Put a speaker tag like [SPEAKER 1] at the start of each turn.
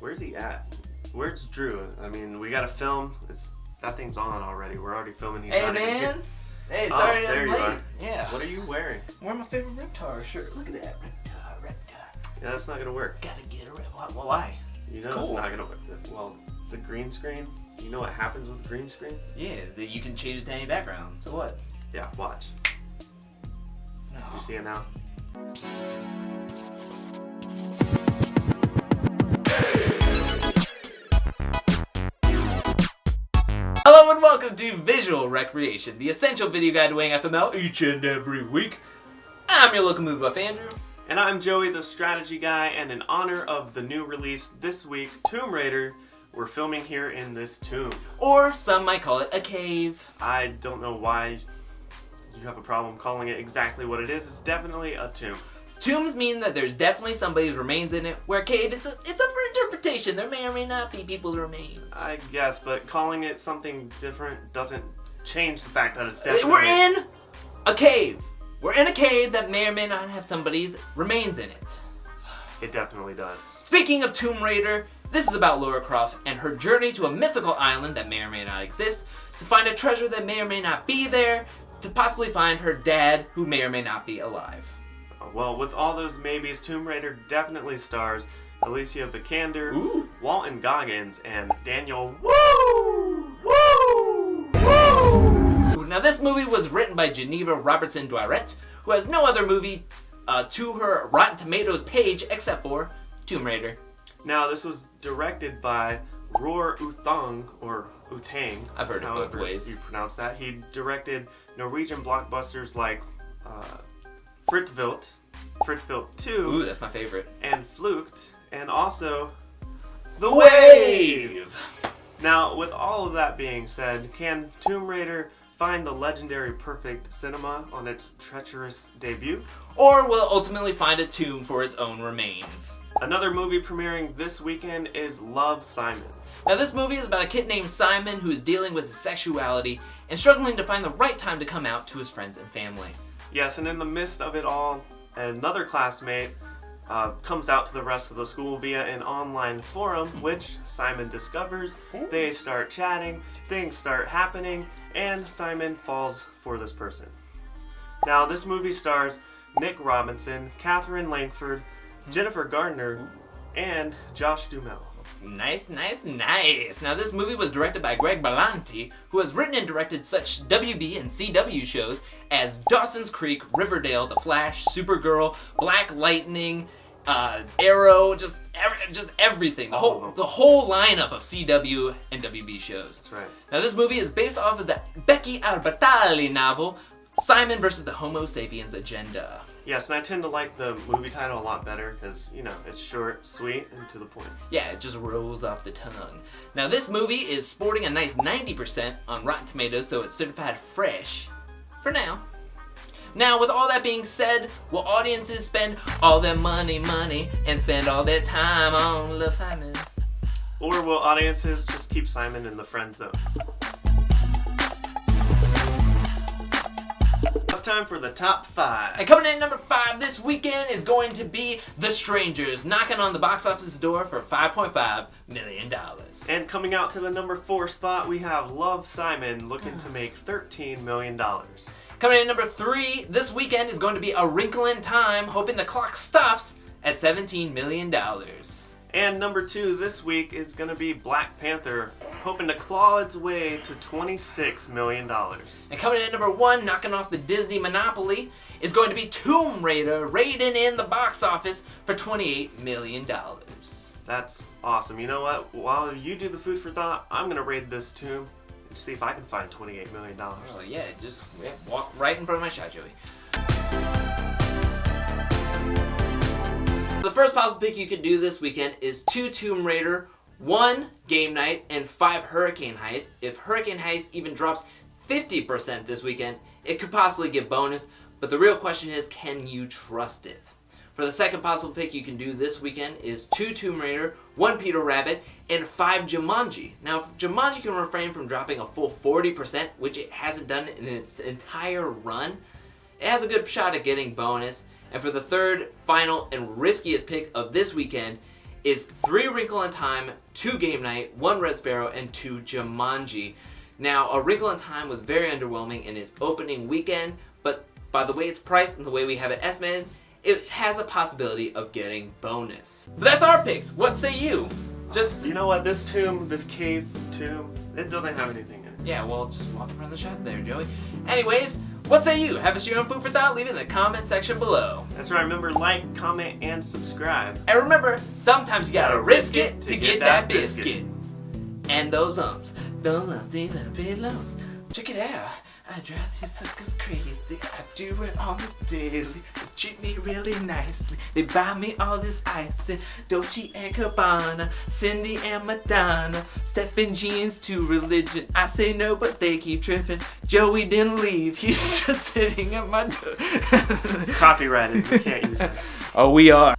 [SPEAKER 1] Where's he at? Where's Drew? I mean, we gotta film. That thing's on already. We're already filming. He's
[SPEAKER 2] Hey,
[SPEAKER 1] not even
[SPEAKER 2] man.
[SPEAKER 1] here.
[SPEAKER 2] Hey, sorry
[SPEAKER 1] there
[SPEAKER 2] I'm
[SPEAKER 1] you
[SPEAKER 2] late.
[SPEAKER 1] are.
[SPEAKER 2] Yeah.
[SPEAKER 1] What are you wearing?
[SPEAKER 2] I'm wearing my favorite Reptar shirt. Look at that. Reptar.
[SPEAKER 1] Yeah, that's not gonna work.
[SPEAKER 2] Gotta get a Reptar. Why?
[SPEAKER 1] You
[SPEAKER 2] It's
[SPEAKER 1] know
[SPEAKER 2] cool.
[SPEAKER 1] it's not gonna work. Well, it's a green screen. You know what happens with green screens?
[SPEAKER 2] Yeah, you can change it to any background. So what?
[SPEAKER 1] Yeah, watch.
[SPEAKER 2] No.
[SPEAKER 1] Do you see it now?
[SPEAKER 2] Hello and welcome to Visual Recreation, the essential video guide to weighing FML each and every week. I'm your local movie buff, Andrew.
[SPEAKER 1] And I'm Joey, the strategy guy, and in honor of the new release this week, Tomb Raider, we're filming here in this tomb.
[SPEAKER 2] Or some might call it a cave.
[SPEAKER 1] I don't know why you have a problem calling it exactly what it is. It's definitely a tomb.
[SPEAKER 2] Tombs mean that there's definitely somebody's remains in it, where a cave it's up for interpretation. There may or may not be people's remains.
[SPEAKER 1] I guess, but calling it something different doesn't change the fact that it's definitely...
[SPEAKER 2] We're in a cave. We're in a cave that may or may not have somebody's remains in it.
[SPEAKER 1] It definitely does.
[SPEAKER 2] Speaking of Tomb Raider, this is about Lara Croft and her journey to a mythical island that may or may not exist, to find a treasure that may or may not be there, to possibly find her dad who may or may not be alive.
[SPEAKER 1] Well, with all those maybes, Tomb Raider definitely stars Alicia Vikander,
[SPEAKER 2] Ooh.
[SPEAKER 1] Walton Goggins, and Daniel Woo!
[SPEAKER 2] Now this movie was written by Geneva Robertson Dwyer, who has no other movie to her Rotten Tomatoes page except for Tomb Raider.
[SPEAKER 1] Now, this was directed by Roar Utang, or Utang.
[SPEAKER 2] I've heard it both
[SPEAKER 1] however
[SPEAKER 2] ways.
[SPEAKER 1] you pronounce that. He directed Norwegian blockbusters like Fritville 2,
[SPEAKER 2] Ooh, that's my favorite.
[SPEAKER 1] and Flucht, and also The
[SPEAKER 2] Wave!
[SPEAKER 1] Wave! Now, with all of that being said, can Tomb Raider find the legendary perfect cinema on its treacherous debut?
[SPEAKER 2] Or will it ultimately find a tomb for its own remains?
[SPEAKER 1] Another movie premiering this weekend is Love, Simon.
[SPEAKER 2] Now this movie is about a kid named Simon who is dealing with his sexuality and struggling to find the right time to come out to his friends and family.
[SPEAKER 1] Yes, and in the midst of it all, another classmate comes out to the rest of the school via an online forum, which Simon discovers. They start chatting, things start happening, and Simon falls for this person. Now, this movie stars Nick Robinson, Catherine Langford, Jennifer Gardner, and Josh Duhamel.
[SPEAKER 2] Nice. Now this movie was directed by Greg Berlanti, who has written and directed such WB and CW shows as Dawson's Creek, Riverdale, The Flash, Supergirl, Black Lightning, Arrow, just everything. The whole lineup of CW and WB shows.
[SPEAKER 1] That's right.
[SPEAKER 2] Now this movie is based off of the Becky Albertalli novel, Simon versus the Homo sapiens Agenda.
[SPEAKER 1] Yes, and I tend to like the movie title a lot better because, you know, it's short, sweet, and to the point.
[SPEAKER 2] Yeah, it just rolls off the tongue. Now this movie is sporting a nice 90% on Rotten Tomatoes, so it's certified fresh for now. Now, with all that being said, will audiences spend all their money and spend all their time on Love, Simon?
[SPEAKER 1] Or will audiences just keep Simon in the friend zone? It's time for the top 5.
[SPEAKER 2] And coming in at number 5 this weekend is going to be The Strangers, knocking on the box office door for $5.5 million.
[SPEAKER 1] And coming out to the number 4 spot, we have Love, Simon, looking to make $13 million.
[SPEAKER 2] Coming in at number 3 this weekend is going to be A Wrinkle in Time, hoping the clock stops at $17 million.
[SPEAKER 1] And number 2 this week is going to be Black Panther, hoping to claw its way to $26 million.
[SPEAKER 2] And coming in at number 1, knocking off the Disney monopoly, is going to be Tomb Raider, raiding in the box office for $28 million.
[SPEAKER 1] That's awesome. You know what? While you do the food for thought, I'm going to raid this tomb and see if I can find $28 million.
[SPEAKER 2] Oh yeah, just walk right in front of my shot, Joey. The first possible pick you could do this weekend is 2 Tomb Raider, 1 Game Night, and 5 Hurricane Heist. If Hurricane Heist even drops 50% this weekend, it could possibly give bonus, but the real question is, can you trust it? For the second possible pick you can do this weekend is 2 Tomb Raider, 1 Peter Rabbit, and 5 Jumanji. Now, if Jumanji can refrain from dropping a full 40%, which it hasn't done in its entire run, it has a good shot at getting bonus. And for the third, final, and riskiest pick of this weekend is 3 Wrinkle in Time, 2 Game Night, 1 Red Sparrow, and 2 Jumanji. Now, A Wrinkle in Time was very underwhelming in its opening weekend, but by the way it's priced and the way we have it estimated, it has a possibility of getting bonus. But that's our picks. What say you? Just
[SPEAKER 1] You know what? This cave tomb, it doesn't have anything in it.
[SPEAKER 2] yeah, well, just walk around the shop there, Joey. Anyways, what say you? Have us your own food for thought? Leave it in the comment section below.
[SPEAKER 1] That's right. Remember, like, comment, and subscribe.
[SPEAKER 2] And remember, sometimes you gotta risk it to get that biscuit. And those these little pillows. Check it out. I drive these suckers crazy. I do it on the daily. They treat me really nicely. They buy me all this ice and Dolce and Gabbana, Cindy and Madonna, stepping jeans to religion. I say no, but they keep tripping. Joey didn't leave. He's just sitting at my door.
[SPEAKER 1] It's copyrighted. We can't use that.
[SPEAKER 2] Oh, we are.